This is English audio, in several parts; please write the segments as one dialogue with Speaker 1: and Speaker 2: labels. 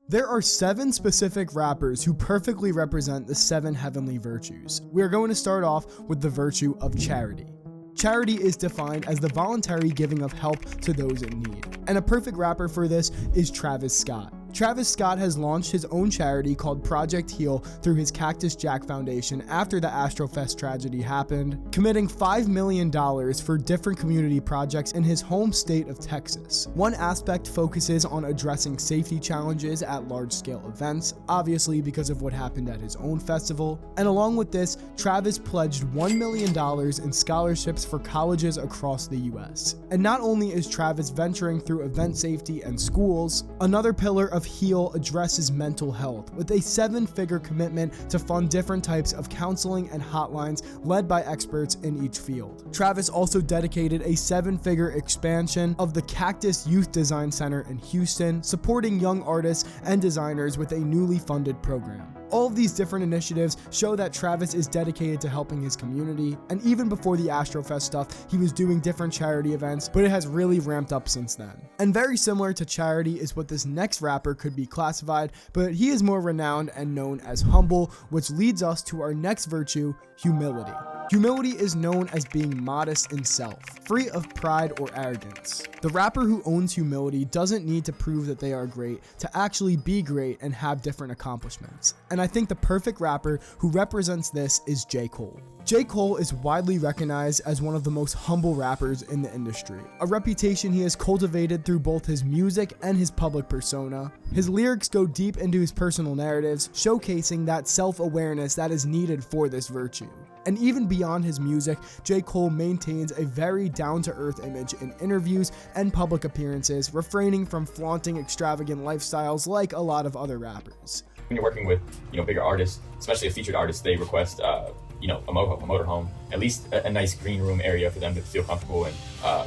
Speaker 1: There are 7 specific rappers who perfectly represent the 7 heavenly virtues. We are going to start off with the virtue of charity. Charity is defined as the voluntary giving of help to those in need. And a perfect rapper for this is Travis Scott. Travis Scott has launched his own charity called Project Heal through his Cactus Jack Foundation after the Astrofest tragedy happened, committing $5 million for different community projects in his home state of Texas. One aspect focuses on addressing safety challenges at large-scale events, obviously because of what happened at his own festival. And along with this, Travis pledged $1 million in scholarships for colleges across the US. And not only is Travis venturing through event safety and schools, another pillar of Heal addresses mental health with a 7-figure commitment to fund different types of counseling and hotlines led by experts in each field. Travis also dedicated a 7-figure expansion of the Cactus Youth Design Center in Houston, supporting young artists and designers with a newly funded program. All of these different initiatives show that Travis is dedicated to helping his community, and even before the Astrofest stuff, he was doing different charity events, but it has really ramped up since then. And very similar to charity is what this next rapper could be classified, but he is more renowned and known as humble, which leads us to our next virtue, humility. Humility is known as being modest in self, free of pride or arrogance. The rapper who owns humility doesn't need to prove that they are great to actually be great and have different accomplishments. And I think the perfect rapper who represents this is J. Cole. J. Cole is widely recognized as one of the most humble rappers in the industry, a reputation he has cultivated through both his music and his public persona. His lyrics go deep into his personal narratives, showcasing that self-awareness that is needed for this virtue. And even beyond his music, J. Cole maintains a very down-to-earth image in interviews and public appearances, refraining from flaunting extravagant lifestyles like a lot of other rappers.
Speaker 2: When you're working with, bigger artists, especially a featured artist, they request, a motorhome, at least a nice green room area for them to feel comfortable and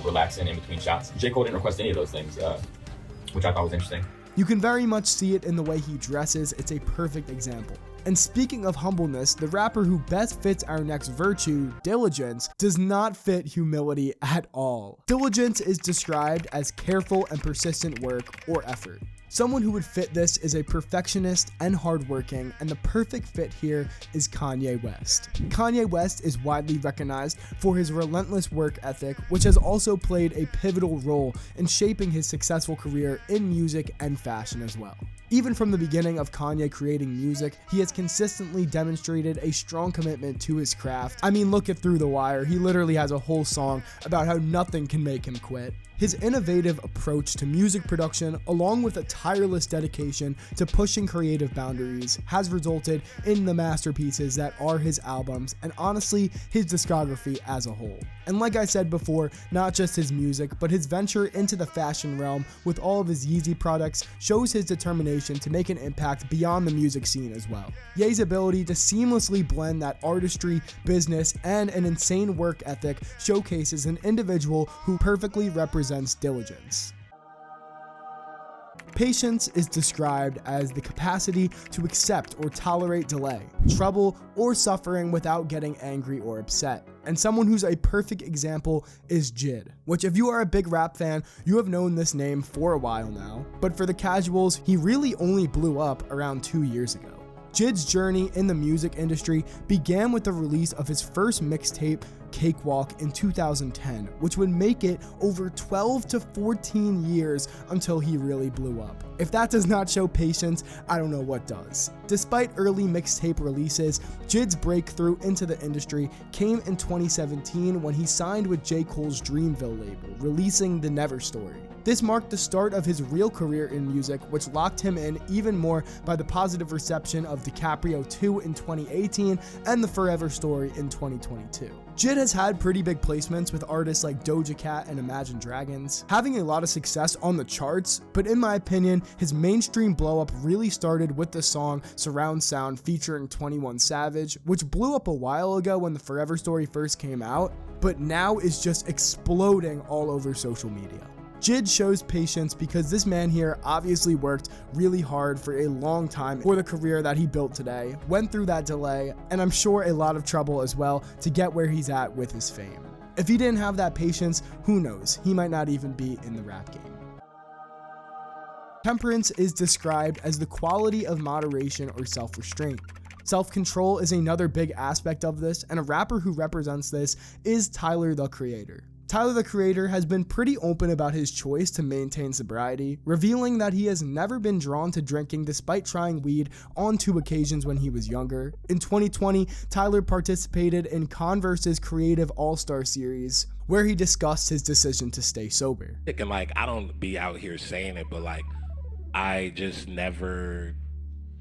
Speaker 2: relax in between shots. J. Cole didn't request any of those things, which I thought was interesting.
Speaker 1: You can very much see it in the way he dresses. It's a perfect example. And speaking of humbleness, the rapper who best fits our next virtue, Diligence, does not fit humility at all. Diligence is described as careful and persistent work or effort. Someone who would fit this is a perfectionist and hardworking, and the perfect fit here is Kanye West. Kanye West is widely recognized for his relentless work ethic, which has also played a pivotal role in shaping his successful career in music and fashion as well. Even from the beginning of Kanye creating music, he has consistently demonstrated a strong commitment to his craft. I mean, look at Through the Wire. He literally has a whole song about how nothing can make him quit. His innovative approach to music production, along with a tireless dedication to pushing creative boundaries, has resulted in the masterpieces that are his albums and honestly, his discography as a whole. And like I said before, not just his music, but his venture into the fashion realm with all of his Yeezy products shows his determination to make an impact beyond the music scene as well. Ye's ability to seamlessly blend that artistry, business, and an insane work ethic showcases an individual who perfectly represents diligence. Patience is described as the capacity to accept or tolerate delay, trouble, or suffering without getting angry or upset. And someone who's a perfect example is Jid, which if you are a big rap fan, you have known this name for a while now. But for the casuals, he really only blew up around 2 years ago. Jid's journey in the music industry began with the release of his first mixtape, Cakewalk, in 2010, which would make it over 12 to 14 years until he really blew up. If that does not show patience, I don't know what does. Despite early mixtape releases, Jid's breakthrough into the industry came in 2017 when he signed with J. Cole's Dreamville label, releasing The Never Story. This marked the start of his real career in music, which locked him in even more by the positive reception of DiCaprio 2 in 2018 and The Forever Story in 2022. Jid has had pretty big placements with artists like Doja Cat and Imagine Dragons, having a lot of success on the charts, but in my opinion, his mainstream blow-up really started with the song Surround Sound featuring 21 Savage, which blew up a while ago when The Forever Story first came out, but now is just exploding all over social media. Jid shows patience because this man here obviously worked really hard for a long time for the career that he built today, went through that delay, and I'm sure a lot of trouble as well to get where he's at with his fame. If he didn't have that patience, who knows, he might not even be in the rap game. Temperance is described as the quality of moderation or self-restraint. Self-control is another big aspect of this, and a rapper who represents this is Tyler, the Creator. Tyler, the Creator, has been pretty open about his choice to maintain sobriety, revealing that he has never been drawn to drinking despite trying weed on 2 occasions when he was younger. In 2020, Tyler participated in Converse's Creative All-Star Series, where he discussed his decision to stay sober.
Speaker 3: And like, I don't be out here saying it, but like, I just never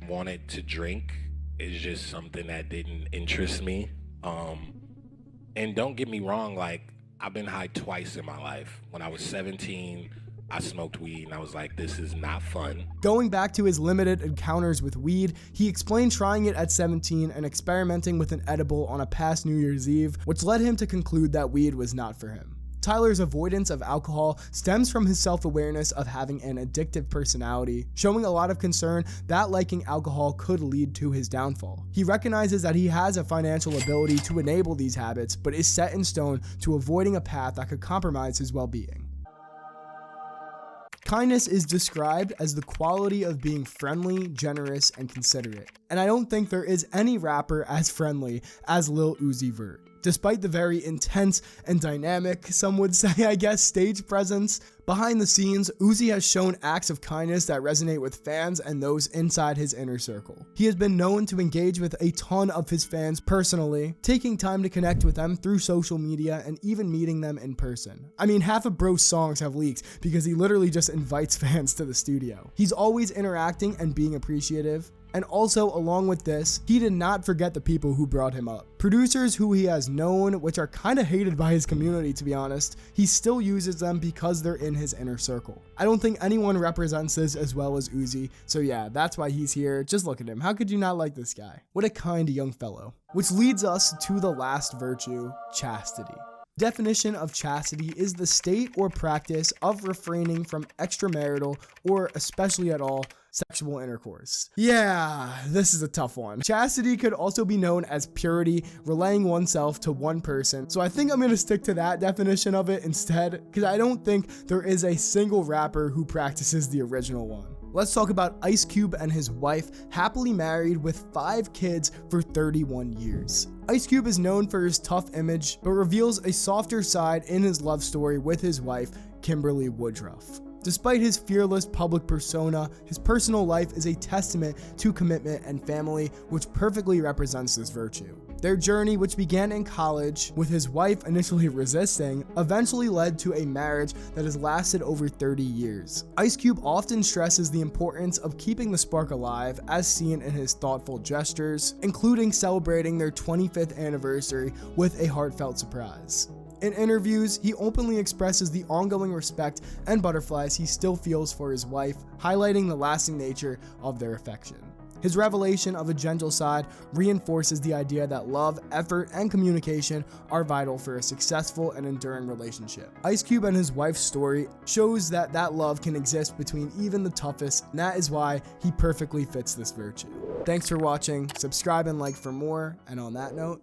Speaker 3: wanted to drink. It's just something that didn't interest me. And don't get me wrong, like, I've been high twice in my life. When I was 17, I smoked weed and I was like, this is not fun.
Speaker 1: Going back to his limited encounters with weed, he explained trying it at 17 and experimenting with an edible on a past New Year's Eve, which led him to conclude that weed was not for him. Tyler's avoidance of alcohol stems from his self-awareness of having an addictive personality, showing a lot of concern that liking alcohol could lead to his downfall. He recognizes that he has a financial ability to enable these habits, but is set in stone to avoiding a path that could compromise his well-being. Kindness is described as the quality of being friendly, generous, and considerate. And I don't think there is any rapper as friendly as Lil Uzi Vert. Despite the very intense and dynamic, some would say, I guess, stage presence, behind the scenes, Uzi has shown acts of kindness that resonate with fans and those inside his inner circle. He has been known to engage with a ton of his fans personally, taking time to connect with them through social media and even meeting them in person. I mean, half of Bro's songs have leaked because he literally just invites fans to the studio. He's always interacting and being appreciative. And also, along with this, he did not forget the people who brought him up. Producers who he has known, which are kind of hated by his community to be honest, he still uses them because they're in his inner circle. I don't think anyone represents this as well as Uzi, so yeah, that's why he's here. Just look at him. How could you not like this guy? What a kind young fellow. Which leads us to the last virtue, chastity. Definition of chastity is the state or practice of refraining from extramarital or especially at all sexual intercourse. Yeah, this is a tough one. Chastity could also be known as purity, relaying oneself to one person. So I think I'm going to stick to that definition of it instead, because I don't think there is a single rapper who practices the original one. Let's talk about Ice Cube and his wife, happily married with 5 kids for 31 years. Ice Cube is known for his tough image, but reveals a softer side in his love story with his wife, Kimberly Woodruff. Despite his fearless public persona, his personal life is a testament to commitment and family, which perfectly represents this virtue. Their journey, which began in college, with his wife initially resisting, eventually led to a marriage that has lasted over 30 years. Ice Cube often stresses the importance of keeping the spark alive, as seen in his thoughtful gestures, including celebrating their 25th anniversary with a heartfelt surprise. In interviews, he openly expresses the ongoing respect and butterflies he still feels for his wife, highlighting the lasting nature of their affection. His revelation of a gentle side reinforces the idea that love, effort, and communication are vital for a successful and enduring relationship. Ice Cube and his wife's story shows that love can exist between even the toughest, and that is why he perfectly fits this virtue. Thanks for watching, subscribe and like for more, and on that note,